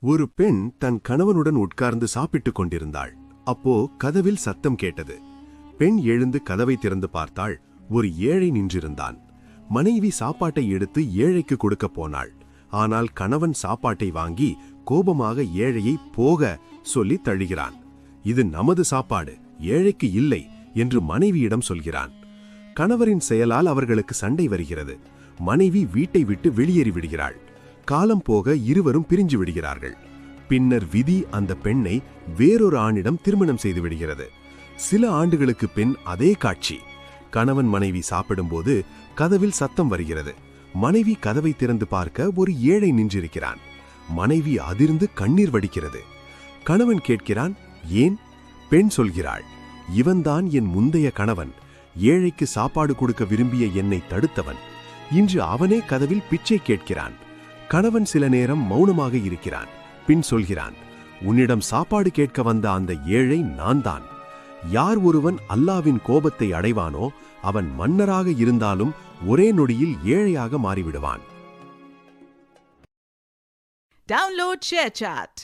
ஒரு பெண் தன் கணவனுடன் உட்கார்ந்து சாப்பிட்டுக் கொண்டிருந்தாள். அப்போ கதவில் சத்தம் கேட்டது. பெண் எழுந்து கதவை திறந்து பார்த்தாள். ஒரு ஏழை நின்றிருந்தான். மனைவி சாப்பாட்டை எடுத்து ஏழைக்கு கொடுக்க போனாள். ஆனால் கணவன் சாப்பாட்டை வாங்கி கோபமாக ஏழையை போக சொல்லி தள்ளுகிறான். இது நமது சாப்பாடு, ஏழைக்கு இல்லை என்று மனைவியிடம் சொல்கிறான். கணவரின் செயலால் அவர்களுக்கு சண்டை வருகிறது. மனைவி வீட்டை விட்டு வெளியேறி விடுகிறாள். காலம் போக இருவரும் பிரிஞ்சு விடுகிறார்கள். பின்னர் விதி அந்த பெண்ணை வேறொரு ஆணிடம் திருமணம் செய்து விடுகிறது. சில ஆண்டுகளுக்கு பின் அதே காட்சி. கணவன் மனைவி சாப்பிடும்போது கதவில் சத்தம் வருகிறது. மனைவி கதவை திறந்து பார்க்க ஒரு ஏழை நின்றிருக்கிறான். மனைவி அதிர்ந்து கண்ணீர் வடிக்கிறது. கணவன் கேட்கிறான், ஏன்? பெண் சொல்கிறாள், இவன்தான் என் முந்தைய கணவன். ஏழைக்கு சாப்பாடு கொடுக்க விரும்பிய என்னை தடுத்தவன். இன்று அவனே கதவில் பிச்சை கேட்கிறான். கணவன் சில நேரம் மௌனமாக இருக்கிறான். பின் சொல்கிறான், உன்னிடம் சாப்பாடு கேட்க வந்த அந்த ஏழை நான்தான். யார் ஒருவன் அல்லாவின் கோபத்தை அடைவானோ அவன் மன்னராக இருந்தாலும் ஒரே நொடியில் ஏழையாக மாறிவிடுவான். Download ShareChat.